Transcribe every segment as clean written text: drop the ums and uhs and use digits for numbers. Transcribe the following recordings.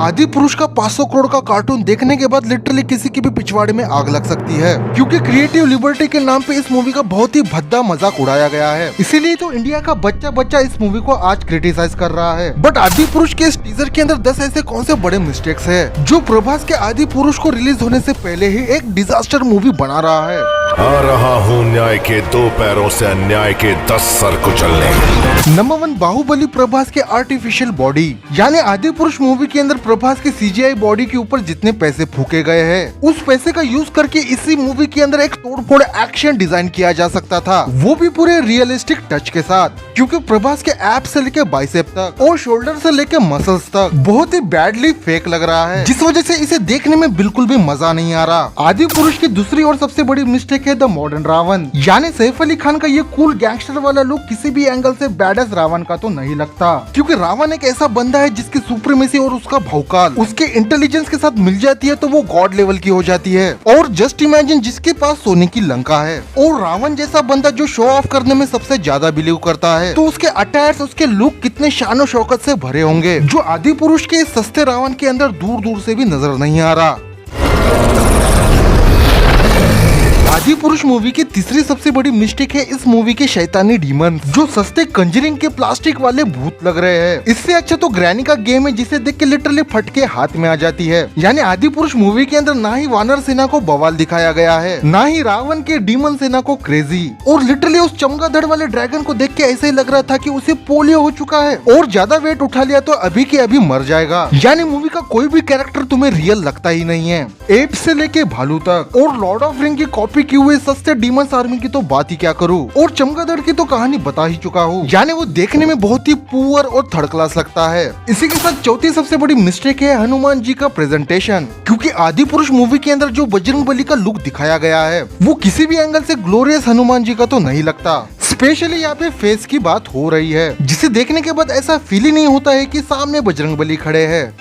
आदि पुरुष का 500 करोड़ का कार्टून देखने के बाद लिटरली किसी की भी पिछवाड़े में आग लग सकती है, क्योंकि क्रिएटिव लिबर्टी के नाम पे इस मूवी का बहुत ही भद्दा मजाक उड़ाया गया है। इसीलिए तो इंडिया का बच्चा बच्चा इस मूवी को आज क्रिटिसाइज कर रहा है। बट आदि पुरुष के इस टीजर के अंदर 10 ऐसे कौन से बड़े मिस्टेक्स है जो प्रभास के आदि पुरुष को रिलीज होने से पहले ही एक डिजास्टर मूवी बना रहा है। आ रहा हूँ न्याय के 2 पैरों से अन्याय के 10 सर कुचलने। नंबर 1, बाहुबली प्रभास के आर्टिफिशियल बॉडी। यानी आदि पुरुष मूवी के अंदर प्रभास की सीजीआई बॉडी के ऊपर जितने पैसे फूके गए हैं, उस पैसे का यूज करके इसी मूवी के अंदर एक तोड़फोड़ एक्शन डिजाइन किया जा सकता था, वो भी पूरे रियलिस्टिक टच के साथ। क्योंकि प्रभास के ऐप से लेके बाइसेप तक और शोल्डर से लेके मसल्स तक बहुत ही बैडली फेक लग रहा है, जिस वजह से इसे देखने में बिल्कुल भी मजा नहीं आ रहा। आदि पुरुष की दूसरी और सबसे बड़ी मिस्टेक है द मॉडर्न रावण। यानी सैफ अली खान का ये कूल गैंगस्टर वाला लुक किसी भी एंगल से बैडस रावण का तो नहीं लगता, क्योंकि रावण एक ऐसा बंदा है जिसकी सुप्रीमेसी और उसका भौकाल उसके इंटेलिजेंस के साथ मिल जाती है तो वो गॉड लेवल की हो जाती है। और जस्ट इमेजिन जिसके पास सोने की लंका है और रावण जैसा बंदा जो शो ऑफ करने में सबसे ज्यादा बिलीव करता है, तो उसके अटायर्स उसके लुक कितने शानो शौकत से भरे होंगे, जो आदि पुरुष के इस सस्ते रावण के अंदर दूर दूर से भी नजर नहीं आ रहा। आदि पुरुष मूवी की तीसरी सबसे बड़ी मिस्टेक है इस मूवी के शैतानी डीमन, जो सस्ते कंजरिंग के प्लास्टिक वाले भूत लग रहे हैं। इससे अच्छा तो ग्रैनी का गेम है, जिसे देख के लिटरली फटके हाथ में आ जाती है। यानी आदि पुरुष मूवी के अंदर ना ही वानर सेना को बवाल दिखाया गया है, ना ही रावण के डीमन सेना को क्रेजी, और लिटरली उस चमगादड़ वाले ड्रैगन को देख के ऐसे ही लग रहा था कि उसे पोलियो हो चुका है और ज्यादा वेट उठा लिया तो अभी के अभी मर जाएगा। यानी मूवी का कोई भी कैरेक्टर तुम्हें रियल लगता ही नहीं है। एप से लेके भालू तक, और लॉर्ड ऑफ रिंग की कॉपी की हुए सस्ते डीमंस आर्मी की तो बात ही क्या करूं, और चमगादड़ की तो कहानी बता ही चुका हूँ। यानी वो देखने में बहुत ही पुअर और थर्ड क्लास लगता है। इसी के साथ चौथी सबसे बड़ी मिस्टेक है हनुमान जी का प्रेजेंटेशन, क्योंकि आदि पुरुष मूवी के अंदर जो बजरंगबली का लुक दिखाया गया है वो किसी भी एंगल से ग्लोरियस हनुमान जी का तो नहीं लगता। स्पेशली यहाँ पे फेस की बात हो रही है, जिसे देखने के बाद ऐसा फील ही नहीं होता है कि सामने बजरंगबली खड़े हैं।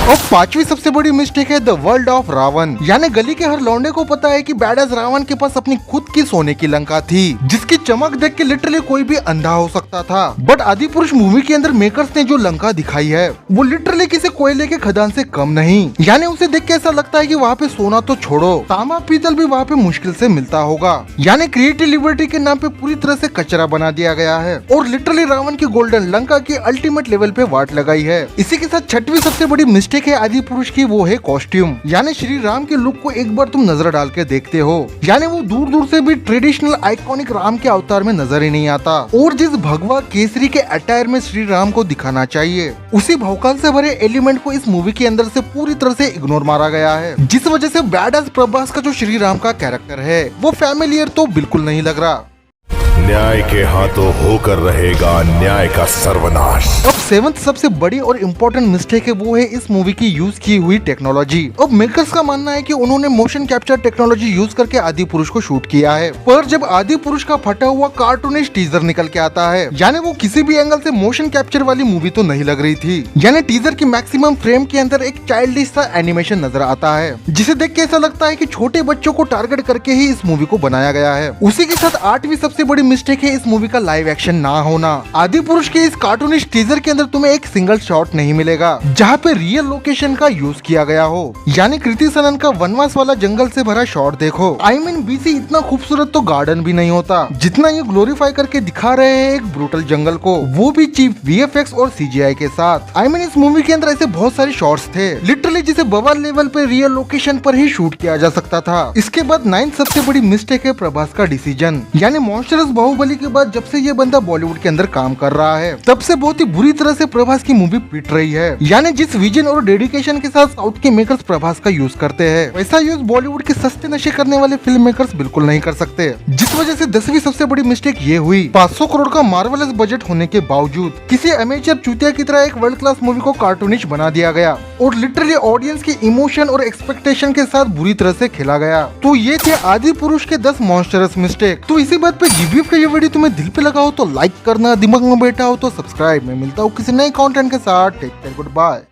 और पांचवी सबसे बड़ी मिस्टेक है द वर्ल्ड ऑफ रावण। यानी गली के हर लौंडे को पता है कि बैडस रावण के पास अपनी खुद की सोने की लंका थी, जिसकी चमक देख के लिटरली कोई भी अंधा हो सकता था। बट आदि पुरुष मूवी के अंदर मेकर्स ने जो लंका दिखाई है वो लिटरली किसी कोयले के खदान से कम नहीं। यानी उसे देख के ऐसा लगता है कि वहाँ पे सोना तो छोड़ो, तांबा पीतल भी वहाँ पे मुश्किल से मिलता होगा। यानी क्रिएटिव लिबर्टी के नाम पे पूरी तरह से कचरा बना दिया गया है, और लिटरली रावण की गोल्डन लंका की अल्टीमेट लेवल पे वाट लगाई है। इसी के साथ छठवीं सबसे बड़ी मिस्टेक है आदि पुरुष की, वो है कॉस्ट्यूम। यानी श्री राम के लुक को एक बार तुम नजर डाल के देखते हो, यानी वो दूर दूर से भी ट्रेडिशनल आइकॉनिक राम के अवतार में नजर ही नहीं आता। और जिस भगवा केसरी के अटायर में श्री राम को दिखाना चाहिए, उसी भौकाल से भरे एलिमेंट को इस मूवी के अंदर से पूरी तरह से इग्नोर मारा गया है, जिस वजह से बैडस प्रभास का जो श्री राम का कैरेक्टर है वो फैमिलियर तो बिल्कुल नहीं लग रहा। न्याय के हाथों होकर रहेगा न्याय का सर्वनाश। अब सेवंथ सबसे बड़ी और इम्पोर्टेंट मिस्टेक है वो है इस मूवी की यूज की हुई टेक्नोलॉजी। अब मेकर्स का मानना है कि उन्होंने मोशन कैप्चर टेक्नोलॉजी यूज करके आदि पुरुष को शूट किया है, पर जब आदि पुरुष का फटा हुआ कार्टूनिश टीजर निकल के आता है, यानी वो किसी भी एंगल से मोशन कैप्चर वाली मूवी तो नहीं लग रही थी। यानी टीजर की मैक्सिमम फ्रेम के अंदर एक चाइल्डिश सा एनिमेशन नजर आता है, जिसे देख के ऐसा लगता है कि छोटे बच्चों को टारगेट करके ही इस मूवी को बनाया गया है। उसी के साथ आठवीं सबसे बड़ी मिस्टेक है इस मूवी का लाइव एक्शन ना होना। आदि पुरुष के इस कार्टूनिश टीजर के अंदर तुम्हें एक सिंगल शॉट नहीं मिलेगा जहाँ पे रियल लोकेशन का यूज किया गया हो। यानी कृति सनन का वनवास वाला जंगल से भरा शॉट देखो। आई मीन बीसी इतना खूबसूरत तो गार्डन भी नहीं होता जितना ये ग्लोरीफाई करके दिखा रहे हैं एक ब्रूटल जंगल को, वो भी चीप वीएफएक्स और सीजीआई के साथ। आई मीन इस मूवी के अंदर ऐसे बहुत सारे शॉट्स थे लिटरली जिसे बवाल लेवल पे रियल लोकेशन पर ही शूट किया जा सकता था। इसके बाद 9th सबसे बड़ी मिस्टेक है प्रभास का डिसीजन। यानी मॉन्स्टरस बाहुबली के बाद जब से ये बंदा बॉलीवुड के अंदर काम कर रहा है, तब से बहुत ही बुरी तरह से प्रभास की मूवी पिट रही है। यानी जिस विजन और डेडिकेशन के साथ साउथ के मेकर्स प्रभास का यूज करते हैं, वैसा यूज बॉलीवुड के सस्ते नशे करने वाले फिल्म मेकर्स बिल्कुल नहीं कर सकते। जिस वजह से 10वीं सबसे बड़ी मिस्टेक ये हुई, 500 करोड़ का मार्वलस बजट होने के बावजूद किसी अमेचर चूतिया की तरह एक वर्ल्ड क्लास मूवी को कार्टूनिश बना दिया गया, और लिटरली ऑडियंस की इमोशन और एक्सपेक्टेशन के साथ बुरी तरह से खेला गया। तो ये थे आदि पुरुष के 10 मॉन्स्टरस मिस्टेक। तो इसी बात पे जीबीएफ का ये वीडियो तुम्हें दिल पे लगा हो तो लाइक करना, दिमाग में बैठा हो तो सब्सक्राइब। मैं मिलता हूँ किसी नए कंटेंट के साथ। Take care, good bye.